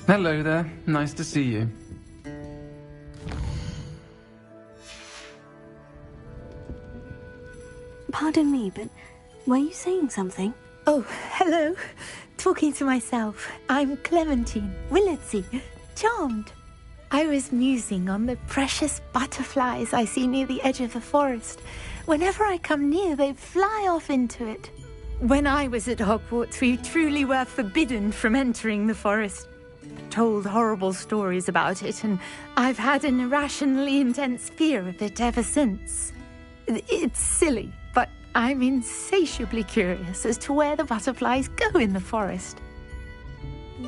Hello there. Nice to see you. Pardon me, but were you saying something? Oh, hello. Talking to myself. I'm Clementine Willardsey. Charmed. I was musing on the precious butterflies I see near the edge of the forest. Whenever I come near, they fly off into it. When I was at Hogwarts, we truly were forbidden from entering the forest. Told horrible stories about it, and I've had an irrationally intense fear of it ever since. It's silly, but I'm insatiably curious as to where the butterflies go in the forest.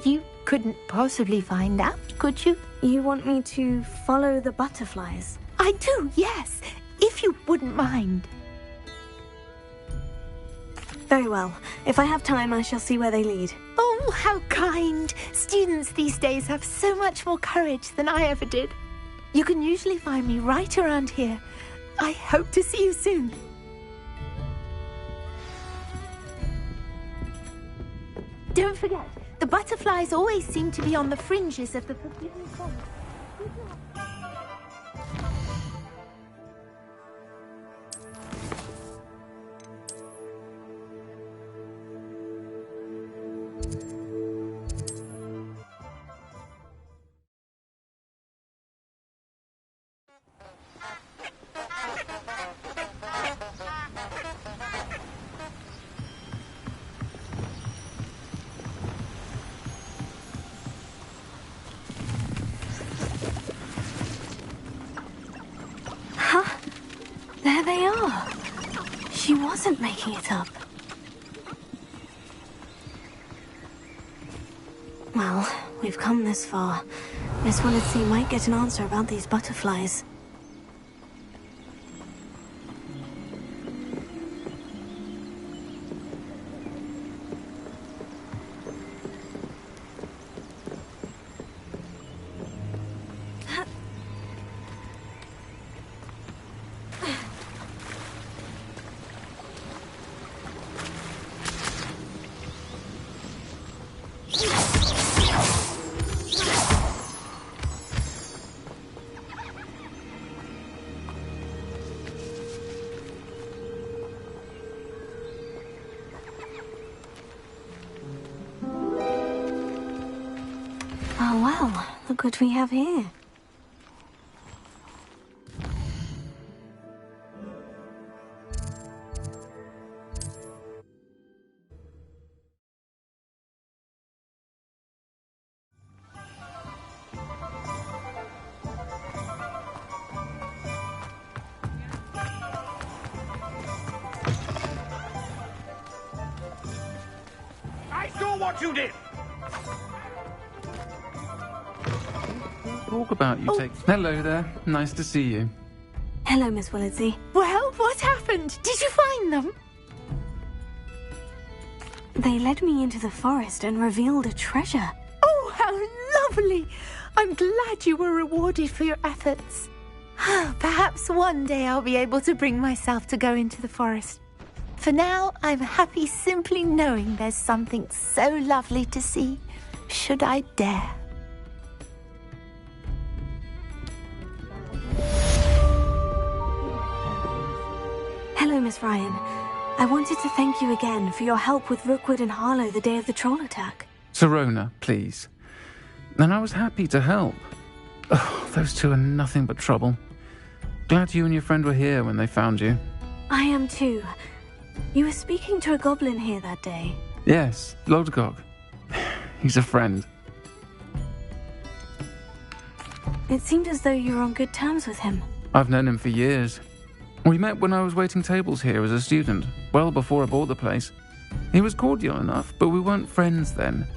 You couldn't possibly find out, could you? You want me to follow the butterflies? I do, yes, if you wouldn't mind. Very well. If I have time, I shall see where they lead. Oh, how kind! Students these days have so much more courage than I ever did. You can usually find me right around here. I hope to see you soon. Don't forget, the butterflies always seem to be on the fringes of the forbidden forest. There they are. She wasn't making it up. Well, we've come this far. Miss Willardsey might get an answer about these butterflies. Oh, well, look what we have here. I saw what you did! Talk about you take... Hello there. Nice to see you. Hello, Miss Willardsey. Well, what happened? Did you find them? They led me into the forest and revealed a treasure. Oh, how lovely! I'm glad you were rewarded for your efforts. Perhaps one day I'll be able to bring myself to go into the forest. For now, I'm happy simply knowing there's something so lovely to see, should I dare. Hello, Miss Ryan. I wanted to thank you again for your help with Rookwood and Harlow the day of the troll attack. Serona, please. And I was happy to help. Oh, those two are nothing but trouble. Glad you and your friend were here when they found you. I am too. You were speaking to a goblin here that day. Yes, Lodgok. He's a friend. It seemed as though you were on good terms with him. I've known him for years. We met when I was waiting tables here as a student, well before I bought the place. He was cordial enough, but we weren't friends then.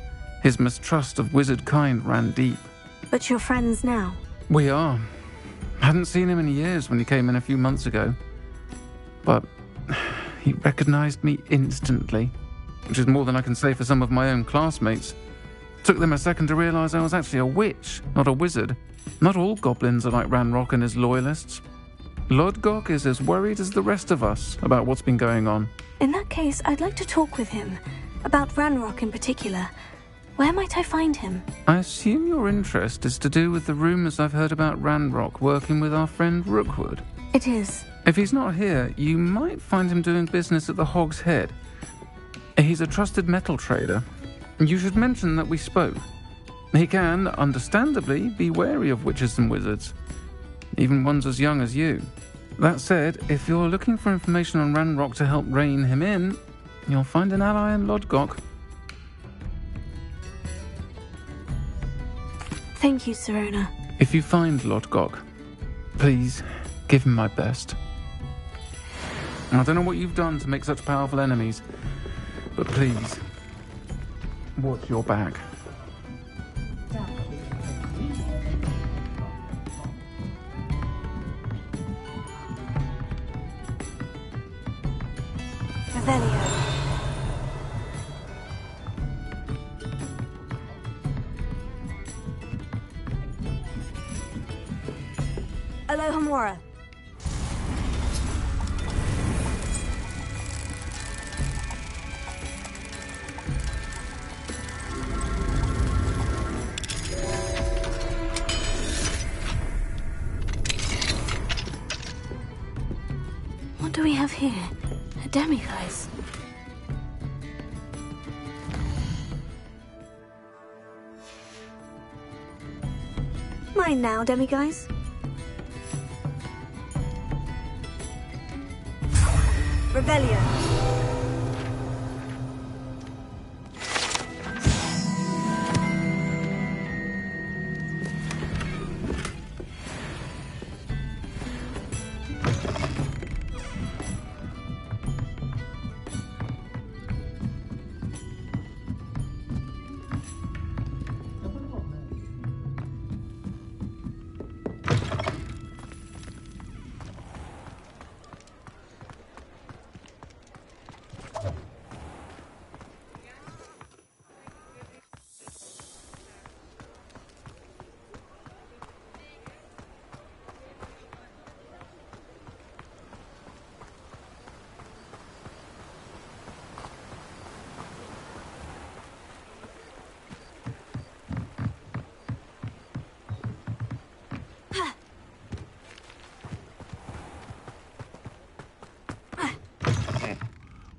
His mistrust of wizard kind ran deep. But you're friends now? We are. Hadn't seen him in years when he came in a few months ago. But he recognized me instantly, which is more than I can say for some of my own classmates. Took them a second to realize I was actually a witch, not a wizard. Not all goblins are like Ranrock and his loyalists. Lodgok is as worried as the rest of us about what's been going on. In that case, I'd like to talk with him. About Ranrock in particular. Where might I find him? I assume your interest is to do with the rumours I've heard about Ranrock working with our friend Rookwood. It is. If he's not here, you might find him doing business at the Hog's Head. He's a trusted metal trader. You should mention that we spoke. He can, understandably, be wary of witches and wizards, even ones as young as you. That said, if you're looking for information on Ranrock to help rein him in, you'll find an ally in Lodgok. Thank you, Sirona. If you find Lodgok, please give him my best. I don't know what you've done to make such powerful enemies, but please, watch your back. Revelio. Alohomora. What do we have here? A demiguise. Mine now, demiguise. Rebellion.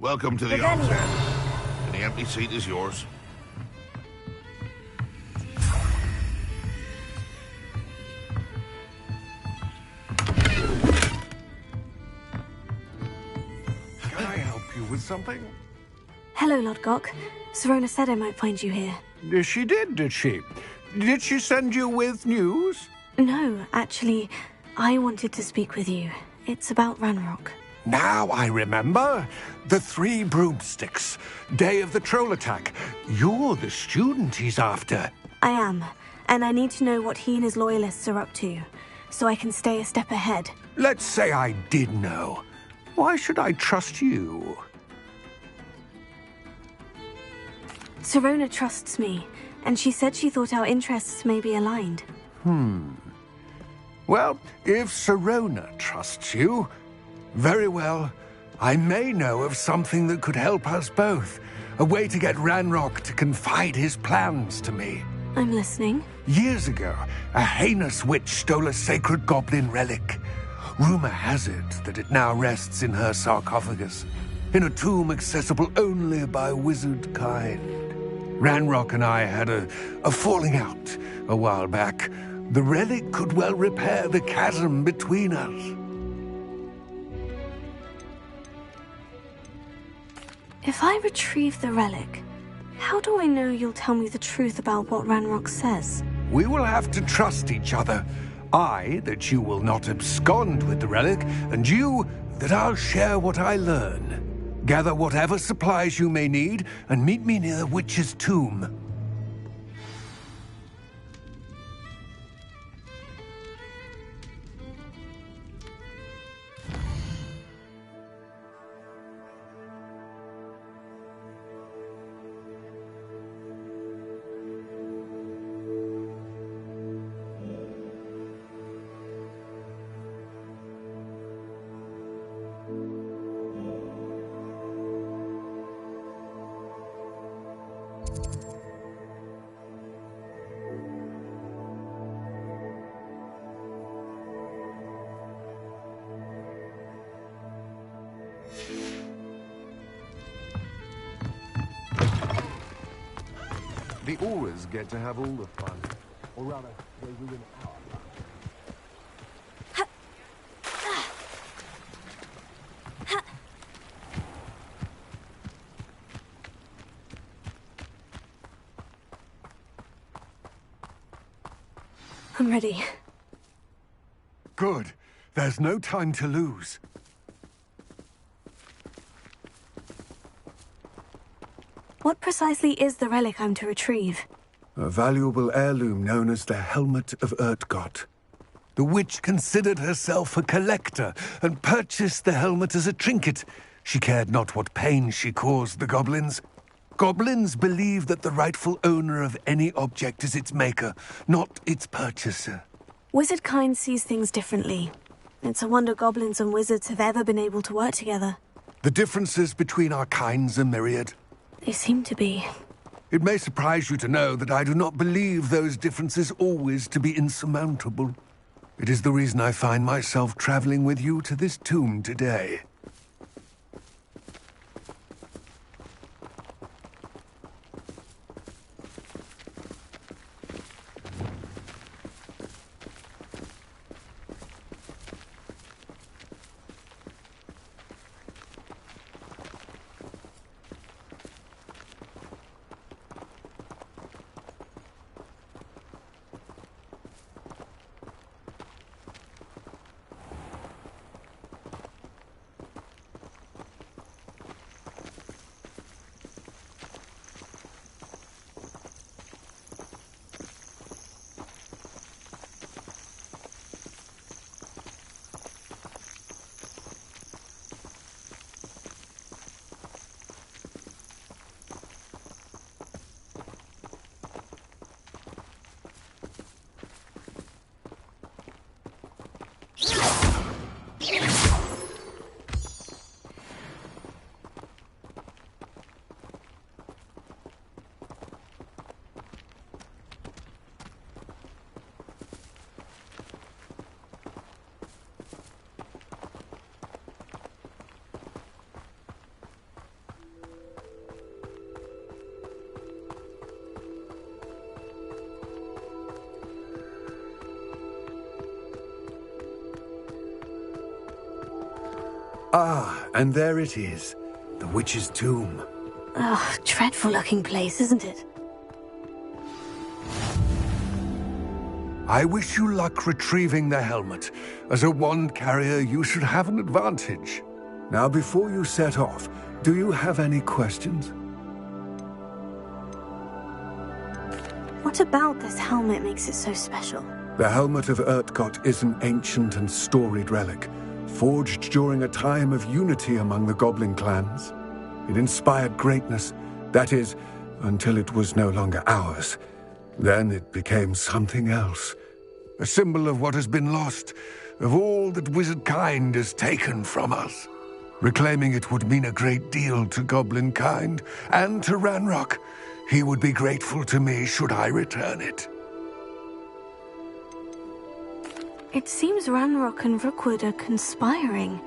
Welcome to the Hog's Head. Any empty seat is yours. Can I help you with something? Hello, Lodgok. Sirona said I might find you here. She did she? Did she send you with news? No, actually, I wanted to speak with you. It's about Ranrock. Now I remember. The 3 broomsticks. Day of the troll attack. You're the student he's after. I am, and I need to know what he and his loyalists are up to, so I can stay a step ahead. Let's say I did know. Why should I trust you? Sirona trusts me, and she said she thought our interests may be aligned. Well, if Sirona trusts you, very well. I may know of something that could help us both. A way to get Ranrock to confide his plans to me. I'm listening. Years ago, a heinous witch stole a sacred goblin relic. Rumor has it that it now rests in her sarcophagus, in a tomb accessible only by wizard kind. Ranrock and I had a falling out a while back. The relic could well repair the chasm between us. If I retrieve the relic, how do I know you'll tell me the truth about what Ranrock says? We will have to trust each other. I, that you will not abscond with the relic, and you, that I'll share what I learn. Gather whatever supplies you may need, and meet me near the witch's tomb. The Aurors get to have all the fun. Or rather, they ruin our fun. I'm ready. Good. There's no time to lose. What precisely is the relic I'm to retrieve? A valuable heirloom known as the Helmet of Urtkot. The witch considered herself a collector and purchased the helmet as a trinket. She cared not what pain she caused the goblins. Goblins believe that the rightful owner of any object is its maker, not its purchaser. Wizard kind sees things differently. It's a wonder goblins and wizards have ever been able to work together. The differences between our kinds are myriad. They seem to be. It may surprise you to know that I do not believe those differences always to be insurmountable. It is the reason I find myself traveling with you to this tomb today. Ah, and there it is. The witch's tomb. Ugh, dreadful looking place, isn't it? I wish you luck retrieving the helmet. As a wand carrier, you should have an advantage. Now, before you set off, do you have any questions? What about this helmet makes it so special? The Helmet of Urtkot is an ancient and storied relic, forged during a time of unity among the goblin clans. It inspired greatness, that is, until it was no longer ours. Then it became something else. A symbol of what has been lost, of all that wizard kind has taken from us. Reclaiming it would mean a great deal to goblin kind, and to Ranrock. He would be grateful to me should I return it. It seems Ranrock and Rookwood are conspiring.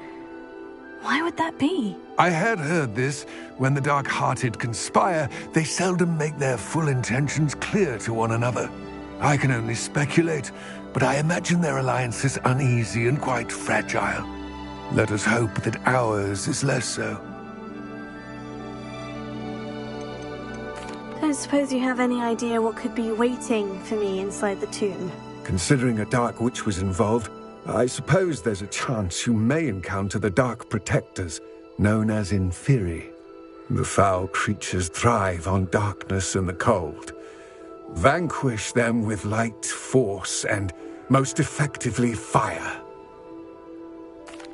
Why would that be? I had heard this. When the dark-hearted conspire, they seldom make their full intentions clear to one another. I can only speculate, but I imagine their alliance is uneasy and quite fragile. Let us hope that ours is less so. Don't suppose you have any idea what could be waiting for me inside the tomb? Considering a dark witch was involved, I suppose there's a chance you may encounter the Dark Protectors, known as Inferi. The foul creatures thrive on darkness and the cold. Vanquish them with light, force, and, most effectively, fire.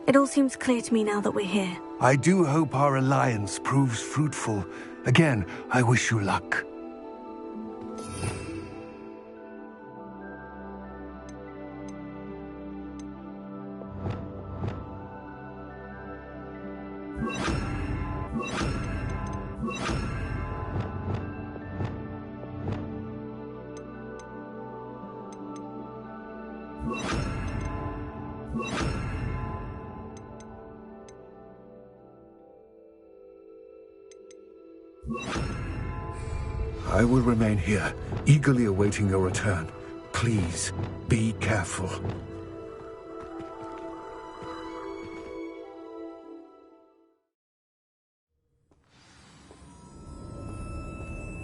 It all seems clear to me now that we're here. I do hope our alliance proves fruitful. Again, I wish you luck. I will remain here, eagerly awaiting your return. Please, be careful.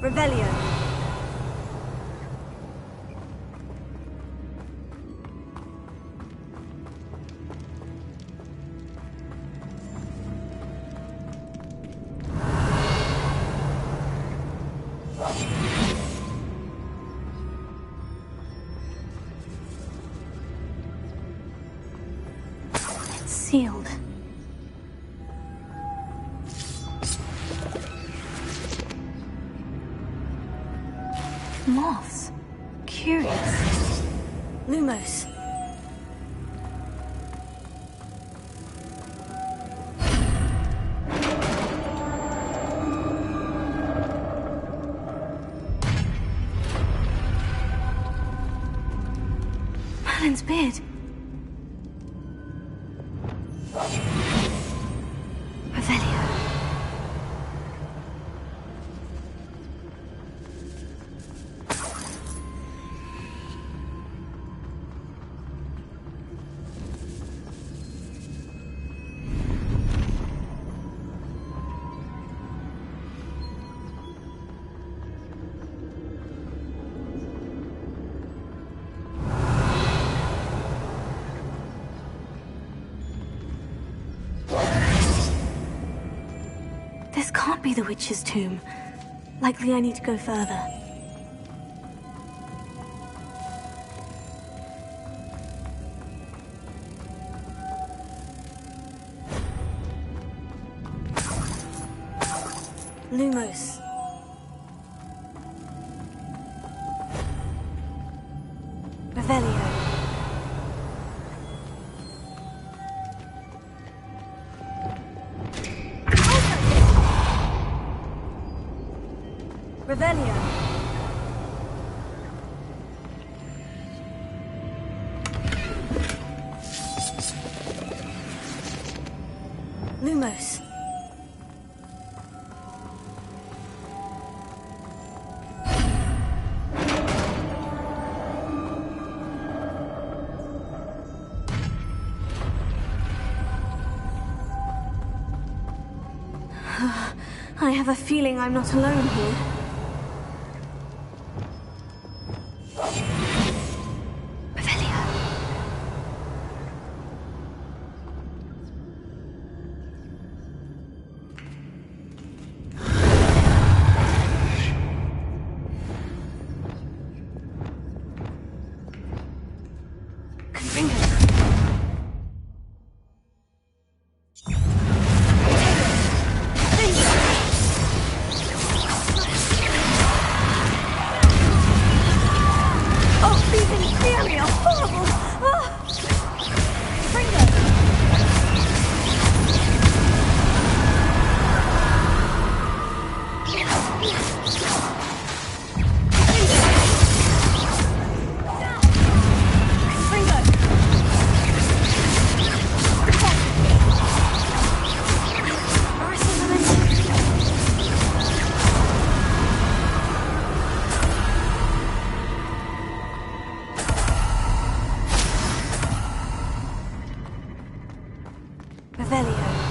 Revelio. It's sealed. Moths. Curious. Lumos. Merlin's beard. Revelio. This can't be the witch's tomb. Likely I need to go further. Lumos. Revelio. Revelio. Lumos. I have a feeling I'm not alone here. Revelio.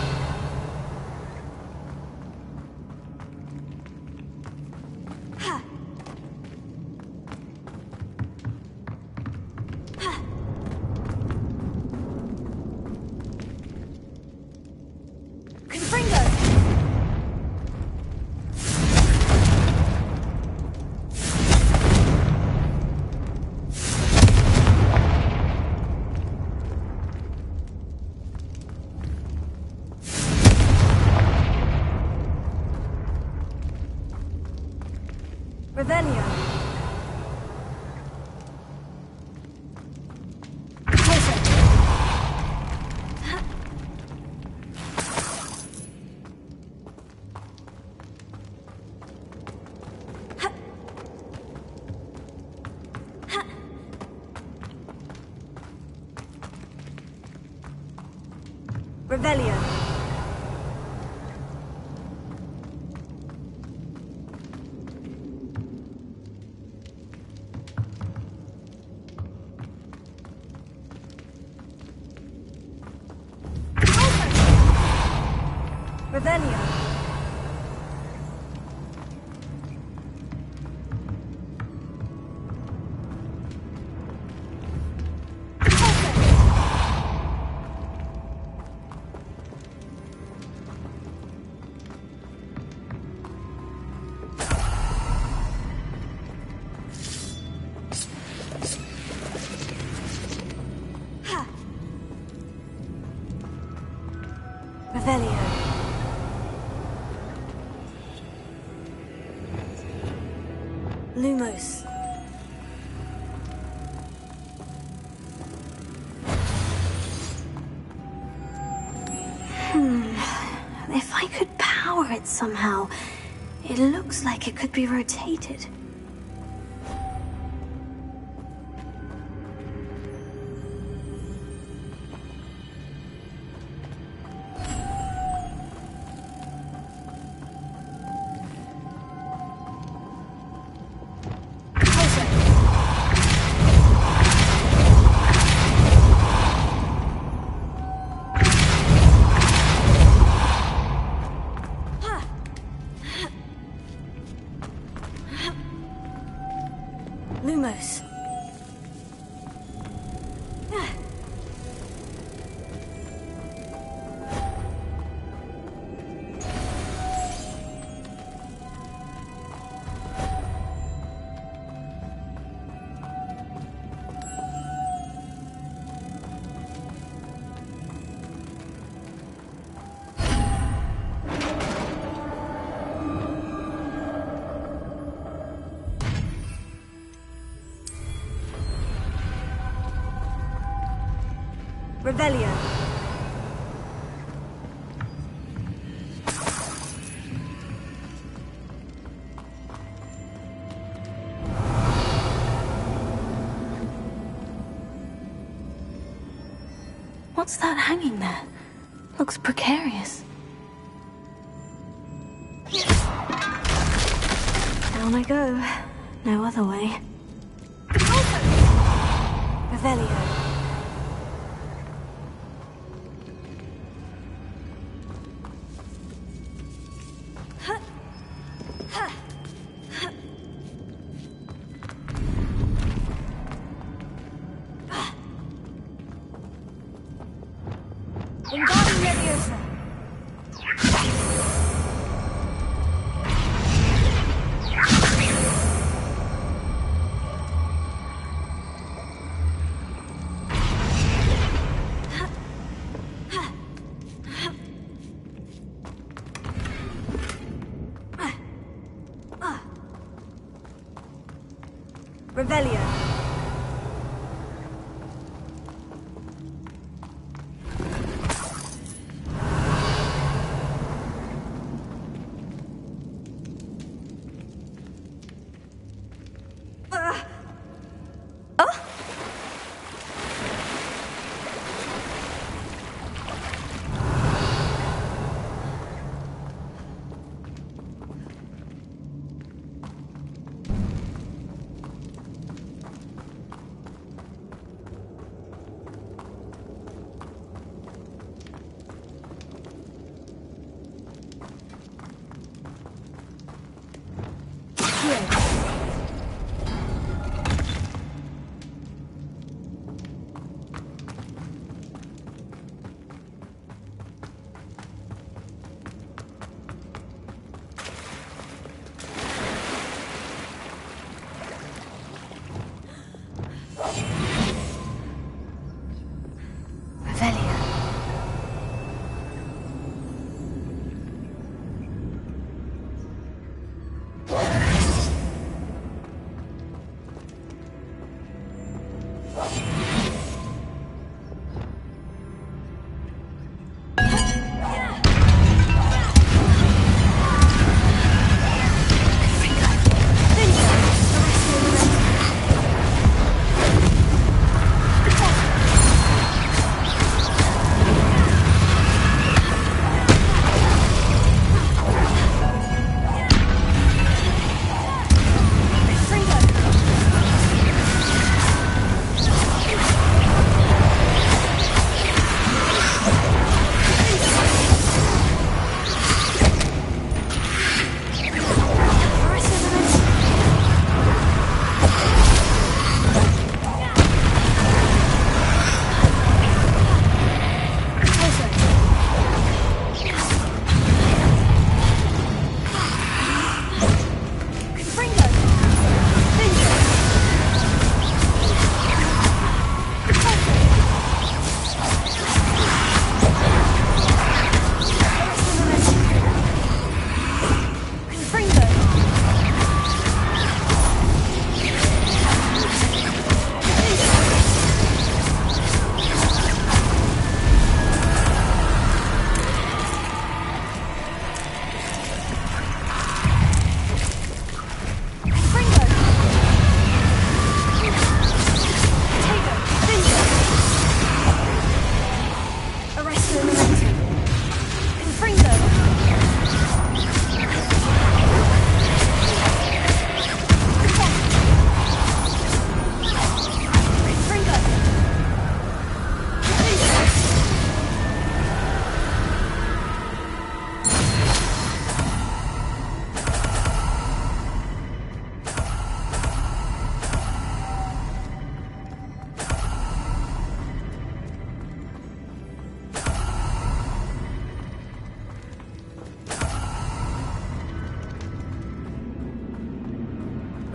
Revelio. Revelio. Revelio. Lumos. If I could power it somehow, it looks like it could be rotated. Lumos. Revelio. What's that hanging there? Looks precarious. Down I go. No other way. Revelio. Revelio.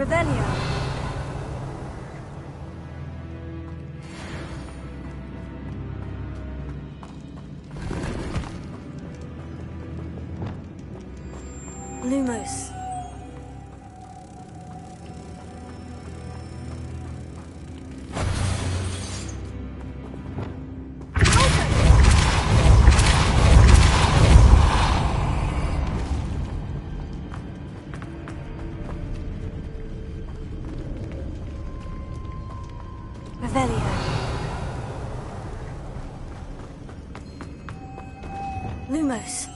Revelio. Lumos. Revelio. Lumos.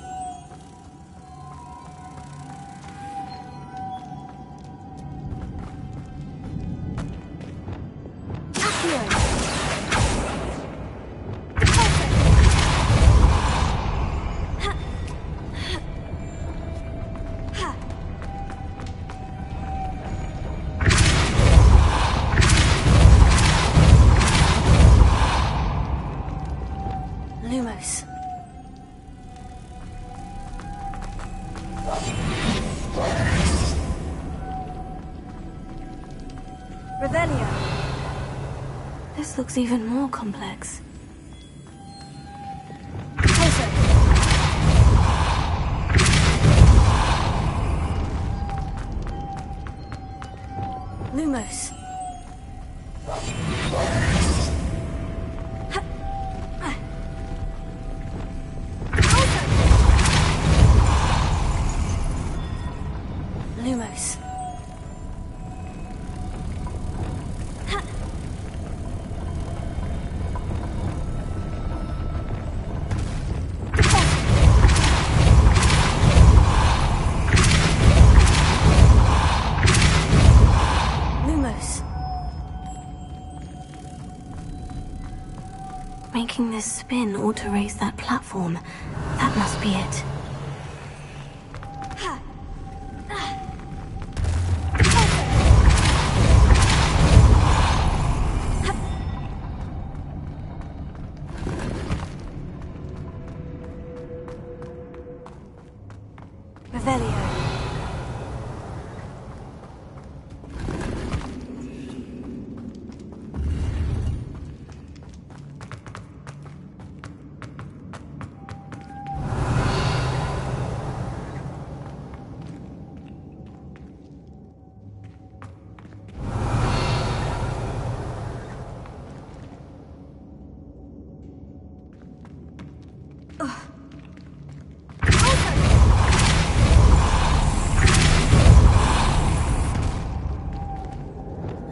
Lumos. Revelio. This looks even more complex. Lumos. Lumos. Lumos. Making this spin ought to raise that platform. That must be it. Revelio.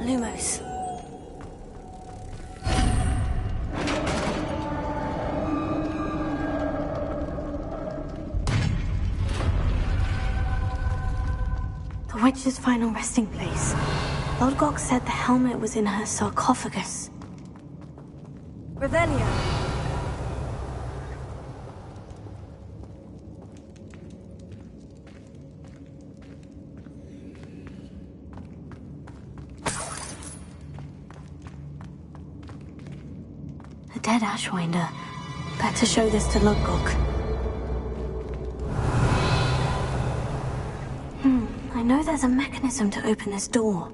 Lumos. The witch's final resting place. Lodgok said the helmet was in her sarcophagus. Revelio. A dead Ashwinder. Better show this to Lodgok. I know there's a mechanism to open this door.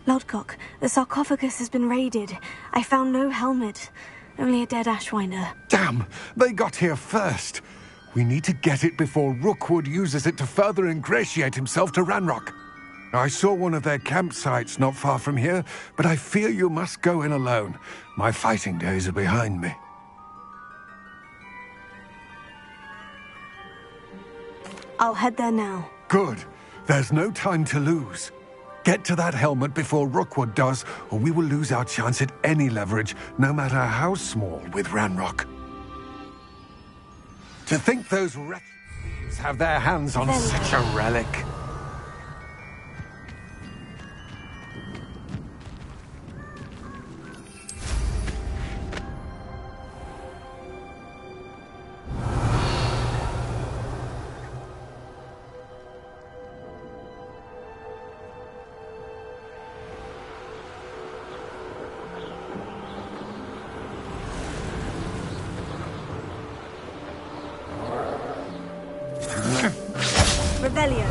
Lodgok, the sarcophagus has been raided. I found no helmet, only a dead Ashwinder. Damn! They got here first. We need to get it before Rookwood uses it to further ingratiate himself to Ranrock. I saw one of their campsites not far from here, but I fear you must go in alone. My fighting days are behind me. I'll head there now. Good. There's no time to lose. Get to that helmet before Rookwood does, or we will lose our chance at any leverage, no matter how small, with Ranrock. To think those wretches have their hands on such a relic. Revelio.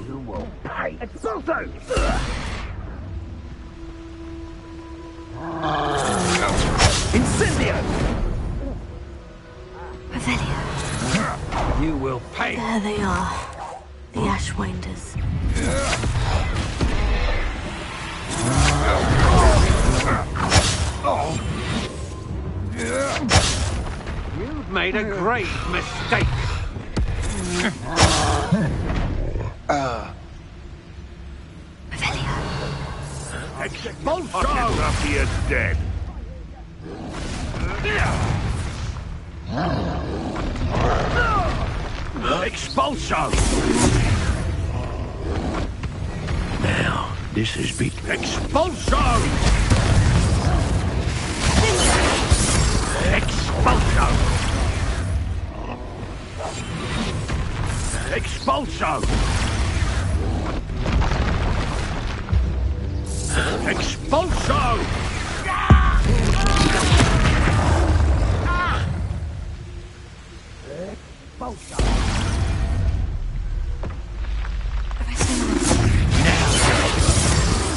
You will pay. Expulso! Incendio! Revelio. You will pay. There they are. The Ashwinders. You've made a grave mistake. Revelio. Expulso! After you're dead. Expulso! Now, this is big. Expulso! Expulso! Expulso! Expulso!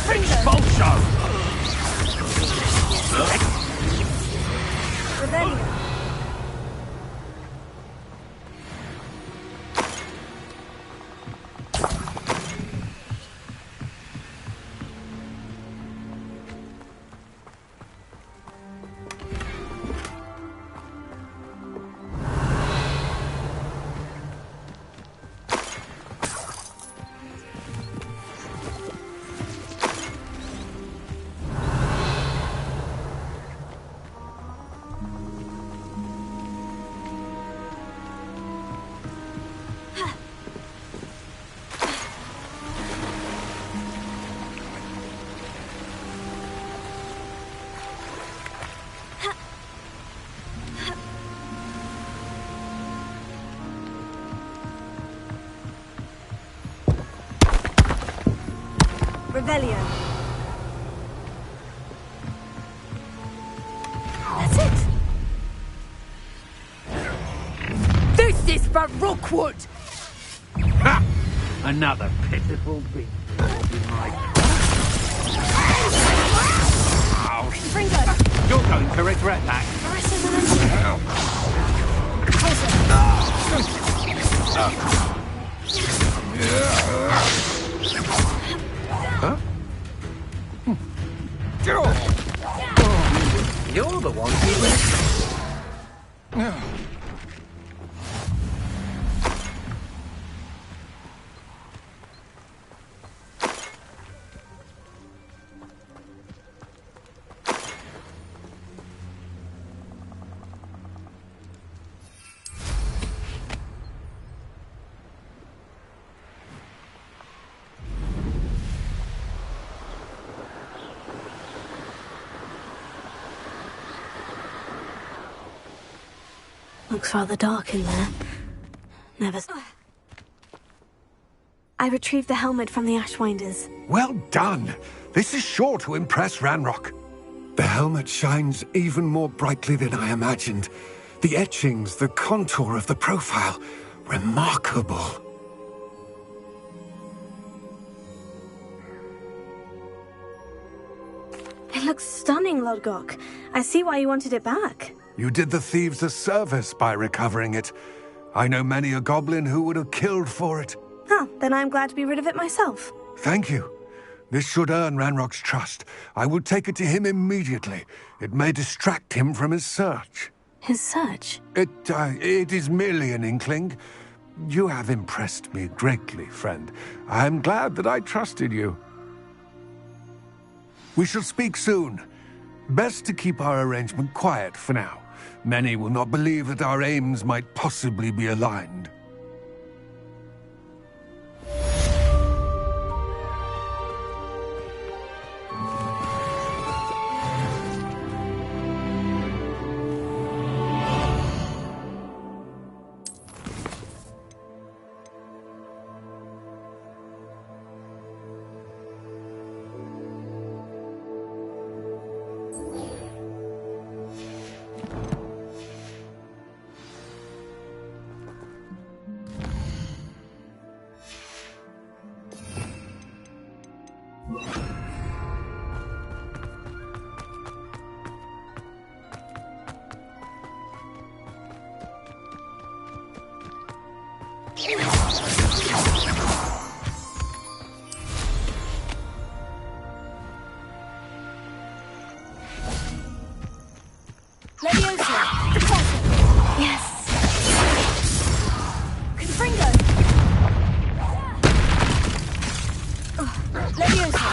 Expulso! Revelio. Revelio. That's it. This is for Rookwood! Ha! Another pitiful beast. Fringo. You're going to regret that. Marissa Revelio. Huh? You're the one who Looks rather dark in there. Never. I retrieved the helmet from the Ashwinders. Well done! This is sure to impress Ranrock. The helmet shines even more brightly than I imagined. The etchings, the contour of the profile. Remarkable. It looks stunning, Lodgok. I see why you wanted it back. You did the thieves a service by recovering it. I know many a goblin who would have killed for it. Oh, then I'm glad to be rid of it myself. Thank you. This should earn Ranrock's trust. I will take it to him immediately. It may distract him from his search. His search? It is merely an inkling. You have impressed me greatly, friend. I am glad that I trusted you. We shall speak soon. Best to keep our arrangement quiet for now. Many will not believe that our aims might possibly be aligned. Leviosa! Yes! Confringo! Leviosa!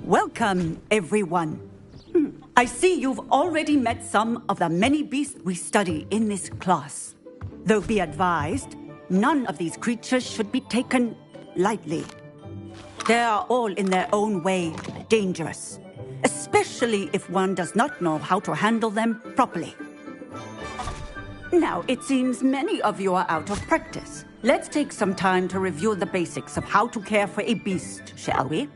Welcome, everyone. I see you've already met some of the many beasts we study in this class. Though be advised, none of these creatures should be taken lightly. They are all in their own way dangerous, especially if one does not know how to handle them properly. Now, it seems many of you are out of practice. Let's take some time to review the basics of how to care for a beast, shall we?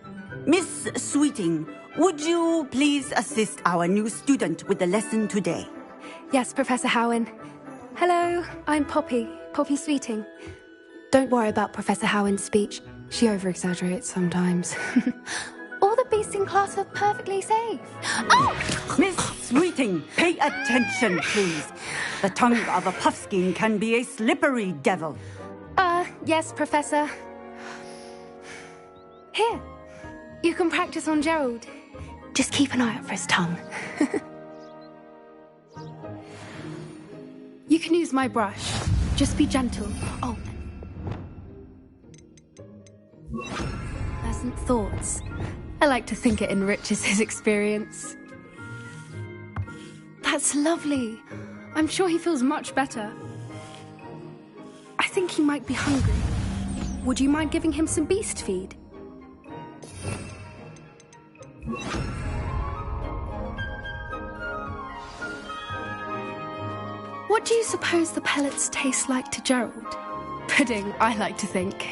Miss Sweeting, would you please assist our new student with the lesson today? Yes, Professor Howen. Hello, I'm Poppy Sweeting. Don't worry about Professor Howen's speech. She over-exaggerates sometimes. All the beasts in class are perfectly safe. Oh! Miss Sweeting, pay attention, please. The tongue of a puffskein can be a slippery devil. Yes, Professor. Here, you can practice on Gerald. Just keep an eye out for his tongue. You can use my brush. Just be gentle. Oh. Pleasant thoughts. I like to think it enriches his experience. That's lovely. I'm sure he feels much better. I think he might be hungry. Would you mind giving him some beast feed? What do you suppose the pellets taste like to Gerald? Pudding, I like to think.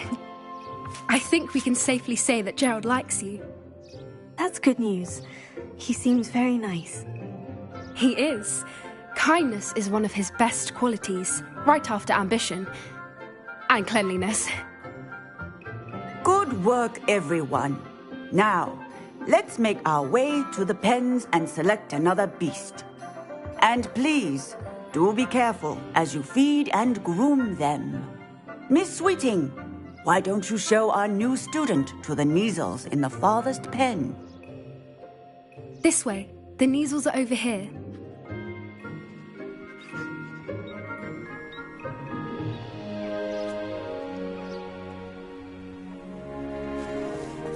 I think we can safely say that Gerald likes you. That's good news. He seems very nice. He is. Kindness is one of his best qualities, right after ambition. And cleanliness. Good work, everyone. Now, let's make our way to the pens and select another beast. And please, do be careful as you feed and groom them. Miss Sweeting, why don't you show our new student to the Kneazles in the farthest pen? This way. The Kneazles are over here.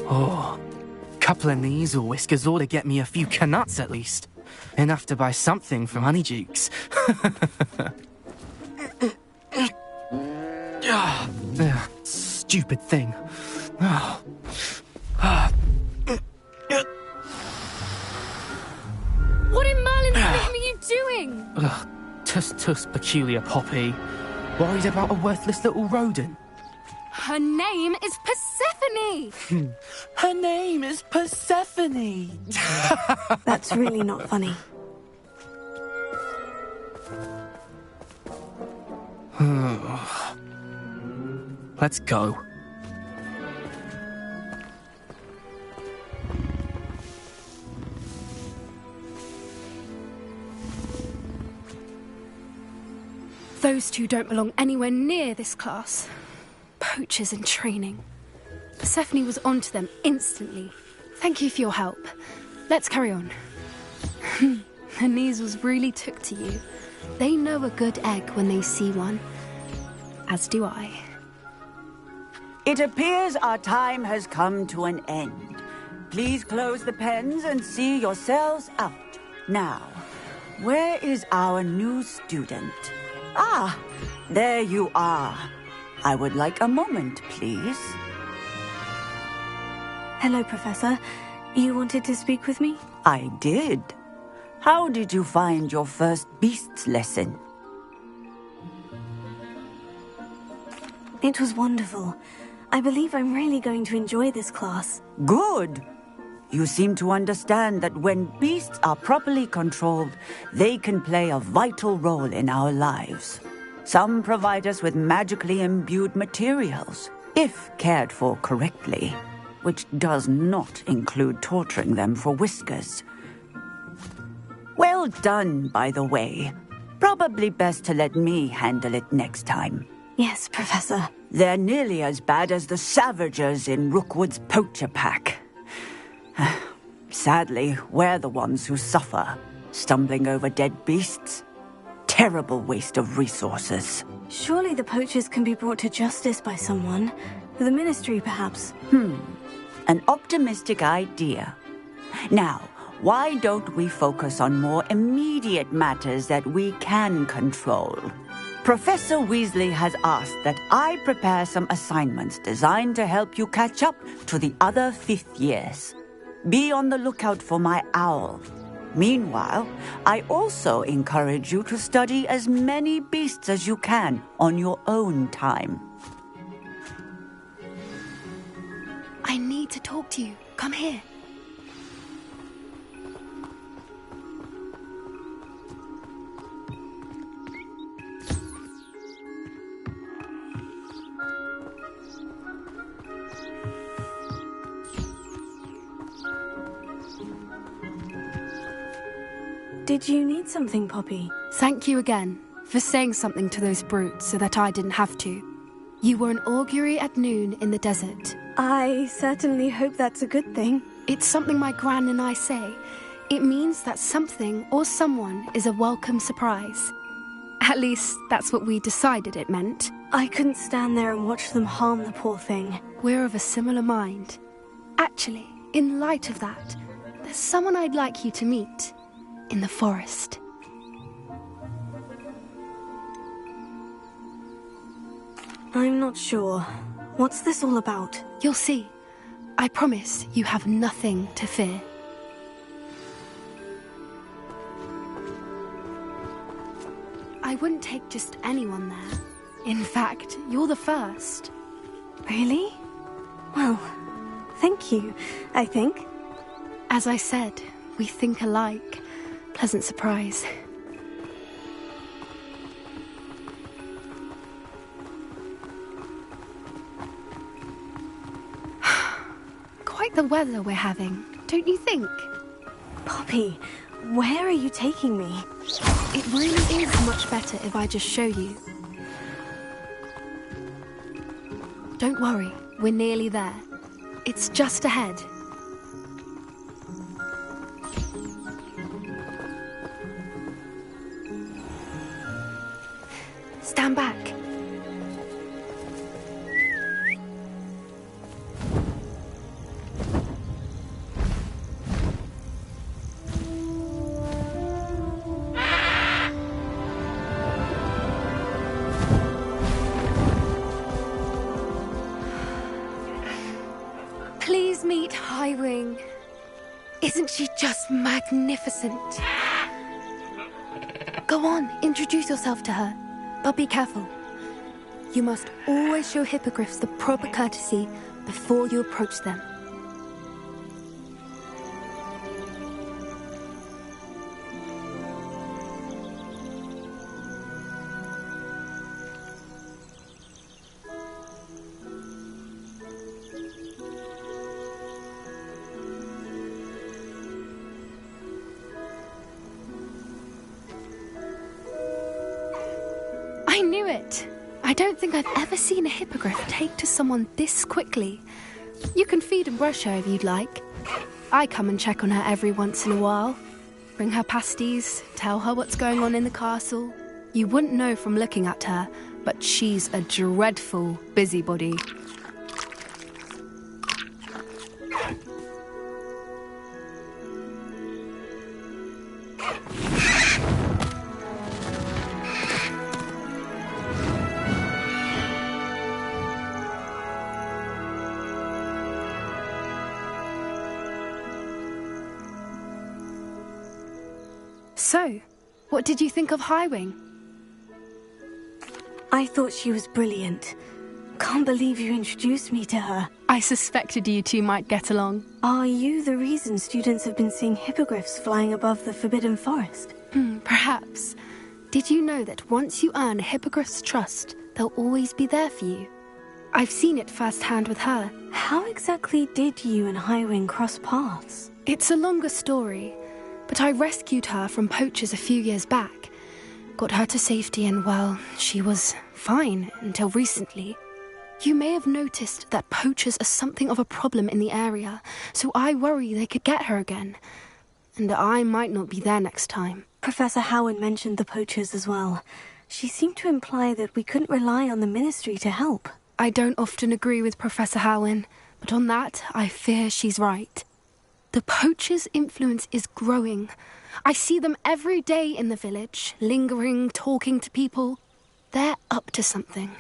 Oh, couple of Kneazle whiskers ought to get me a few canuts at least. Enough to buy something from Honeydukes. Stupid thing. What in Merlin's name are you doing? Tuss, peculiar Poppy. Worried about a worthless little rodent. Her name is Persephone! Her name is Persephone! That's really not funny. Let's go. Those two don't belong anywhere near this class. Poachers in training. Persephone was onto them instantly. Thank you for your help. Let's carry on. The Kneazles really took to you. They know a good egg when they see one. As do I. It appears our time has come to an end. Please close the pens and see yourselves out. Now, where is our new student? Ah, there you are. I would like a moment, please. Hello, Professor. You wanted to speak with me? I did. How did you find your first beasts lesson? It was wonderful. I believe I'm really going to enjoy this class. Good. You seem to understand that when beasts are properly controlled, they can play a vital role in our lives. Some provide us with magically imbued materials, if cared for correctly, which does not include torturing them for whiskers. Well done, by the way. Probably best to let me handle it next time. Yes, Professor. They're nearly as bad as the Savagers in Rookwood's poacher pack. Sadly, we're the ones who suffer, stumbling over dead beasts. Terrible waste of resources. Surely the poachers can be brought to justice by someone. The Ministry, perhaps. An optimistic idea. Now, why don't we focus on more immediate matters that we can control? Professor Weasley has asked that I prepare some assignments designed to help you catch up to the other 5th years. Be on the lookout for my owl. Meanwhile, I also encourage you to study as many beasts as you can on your own time. I need to talk to you. Come here. Did you need something, Poppy? Thank you again for saying something to those brutes so that I didn't have to. You were an augury at noon in the desert. I certainly hope that's a good thing. It's something my gran and I say. It means that something or someone is a welcome surprise. At least, that's what we decided it meant. I couldn't stand there and watch them harm the poor thing. We're of a similar mind. Actually, in light of that, there's someone I'd like you to meet. In the forest. I'm not sure. What's this all about? You'll see. I promise you have nothing to fear. I wouldn't take just anyone there. In fact, you're the first. Really? Well, thank you, I think. As I said, we think alike. Pleasant surprise. Quite the weather we're having, don't you think? Poppy, where are you taking me? It really is much better if I just show you. Don't worry, we're nearly there. It's just ahead. Stand back. Please meet Highwing. Isn't she just magnificent? Go on, introduce yourself to her. But be careful. You must always show hippogriffs the proper courtesy before you approach them. I knew it! I don't think I've ever seen a hippogriff take to someone this quickly. You can feed and brush her if you'd like. I come and check on her every once in a while. Bring her pasties, tell her what's going on in the castle. You wouldn't know from looking at her, but she's a dreadful busybody. So, what did you think of Highwing? I thought she was brilliant. Can't believe you introduced me to her. I suspected you two might get along. Are you the reason students have been seeing hippogriffs flying above the Forbidden Forest? Perhaps. Did you know that once you earn a hippogriff's trust, they'll always be there for you? I've seen it firsthand with her. How exactly did you and Highwing cross paths? It's a longer story, but I rescued her from poachers a few years back. Got her to safety and, well, she was fine until recently. You may have noticed that poachers are something of a problem in the area, so I worry they could get her again. And I might not be there next time. Professor Howard mentioned the poachers as well. She seemed to imply that we couldn't rely on the Ministry to help. I don't often agree with Professor Howin, but on that, I fear she's right. The poachers' influence is growing. I see them every day in the village, lingering, talking to people. They're up to something.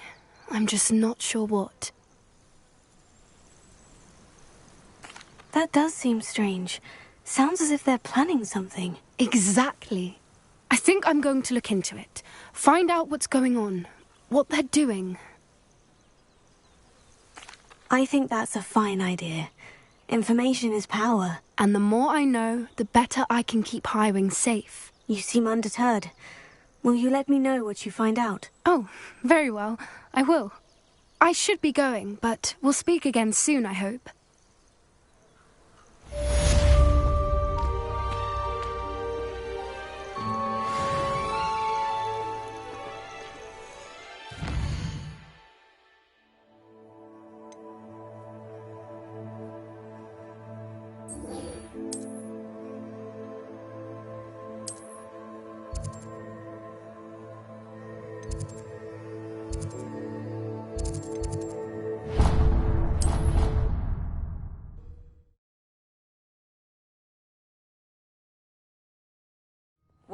I'm just not sure what. That does seem strange. Sounds as if they're planning something. Exactly. I think I'm going to look into it. Find out what's going on. What they're doing. I think that's a fine idea. Information is power. And the more I know, the better I can keep Highwing safe. You seem undeterred. Will you let me know what you find out? Oh, very well. I will. I should be going, but we'll speak again soon, I hope.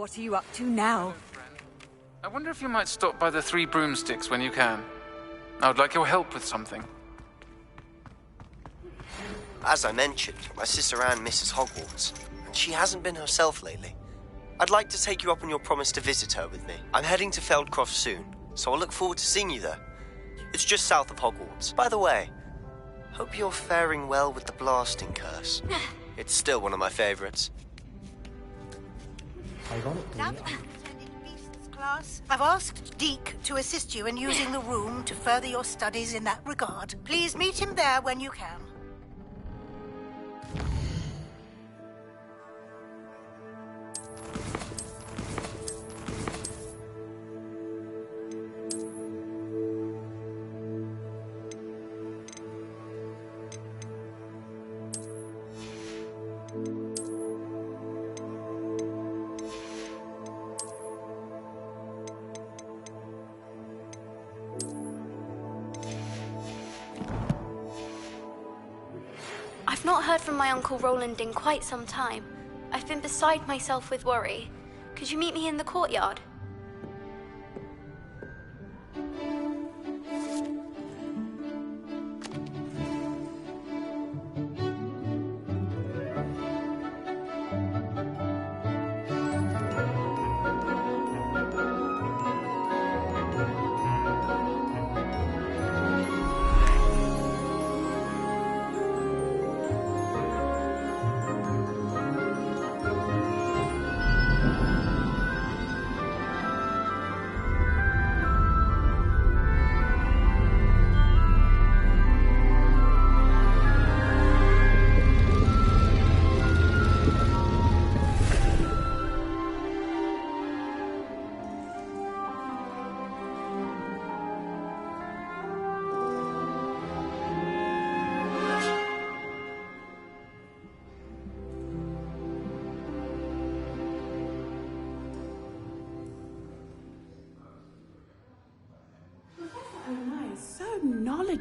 What are you up to now? I wonder if you might stop by the Three Broomsticks when you can. I would like your help with something. As I mentioned, my sister Anne misses Hogwarts, and she hasn't been herself lately. I'd like to take you up on your promise to visit her with me. I'm heading to Feldcroft soon, so I'll look forward to seeing you there. It's just south of Hogwarts. By the way, hope you're faring well with the blasting curse. It's still one of my favorites. Class. I've asked Deke to assist you in using the room to further your studies in that regard. Please meet him there when you can. I've not heard from my Uncle Roland in quite some time. I've been beside myself with worry. Could you meet me in the courtyard?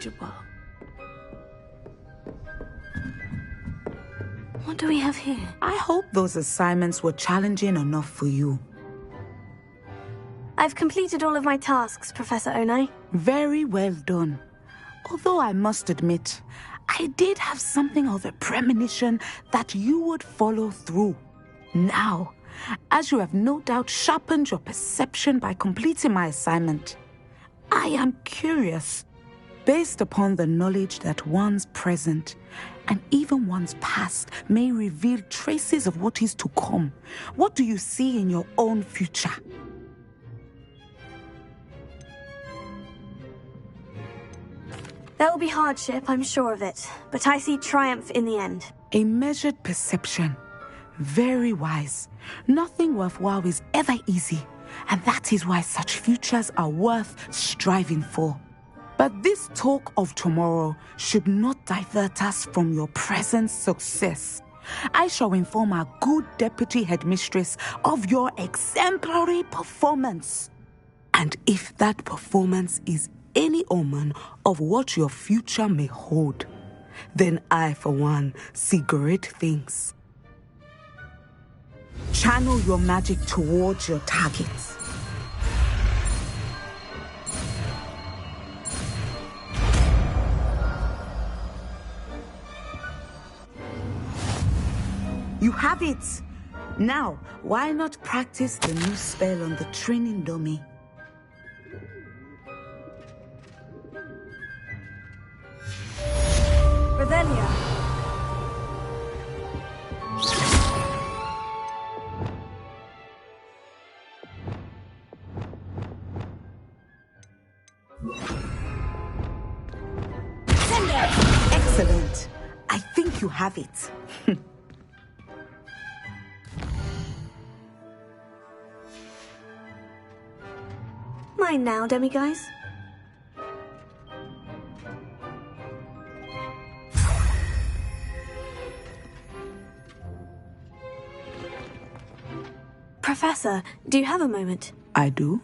knowledgeable. What do we have here? I hope those assignments were challenging enough for you. I've completed all of my tasks, Professor Onai. Very well done. Although I must admit, I did have something of a premonition that you would follow through. Now, as you have no doubt sharpened your perception by completing my assignment. I am curious, based upon the knowledge that one's present and even one's past may reveal traces of what is to come. What do you see in your own future? There will be hardship, I'm sure of it, but I see triumph in the end. A measured perception. Very wise. Nothing worthwhile is ever easy, and that is why such futures are worth striving for. But this talk of tomorrow should not divert us from your present success. I shall inform our good deputy headmistress of your exemplary performance. And if that performance is any omen of what your future may hold, then I, for one, see great things. Channel your magic towards your targets. You have it! Now, why not practice the new spell on the training dummy? Revelia. Excellent. I think you have it. Mine now, demiguise. Professor, do you have a moment? I do.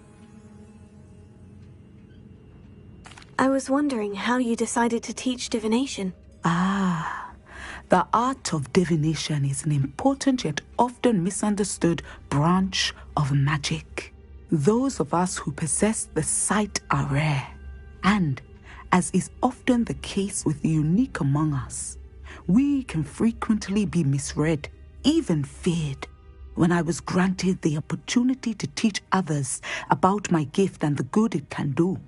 I was wondering how you decided to teach divination. The art of divination is an important yet often misunderstood branch of magic. Those of us who possess the sight are rare, and, as is often the case with the unique among us, we can frequently be misread, even feared. When I was granted the opportunity to teach others about my gift and the good it can do,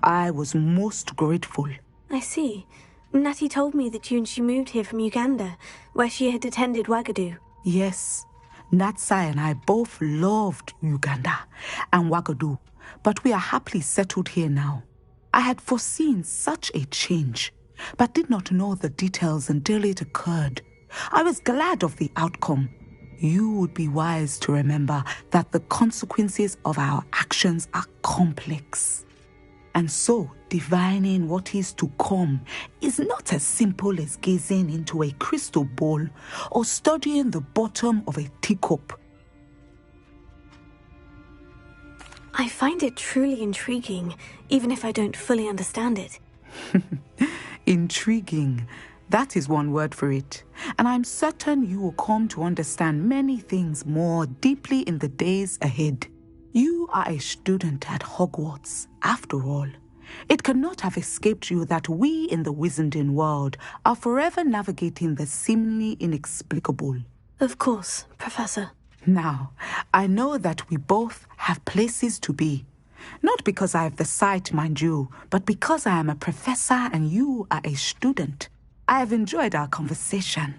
I was most grateful. I see. Natty told me that you and she moved here from Uganda, where she had attended Wagadu. Yes, Natsai and I both loved Uganda and Wagadu, but we are happily settled here now. I had foreseen such a change, but did not know the details until it occurred. I was glad of the outcome. You would be wise to remember that the consequences of our actions are complex. And so, divining what is to come is not as simple as gazing into a crystal ball or studying the bottom of a teacup. I find it truly intriguing, even if I don't fully understand it. Intriguing. That is one word for it. And I'm certain you will come to understand many things more deeply in the days ahead. You are a student at Hogwarts, after all. It cannot have escaped you that we in the wizarding world are forever navigating the seemingly inexplicable. Of course, Professor. Now, I know that we both have places to be. Not because I have the sight, mind you, but because I am a professor and you are a student. I have enjoyed our conversation.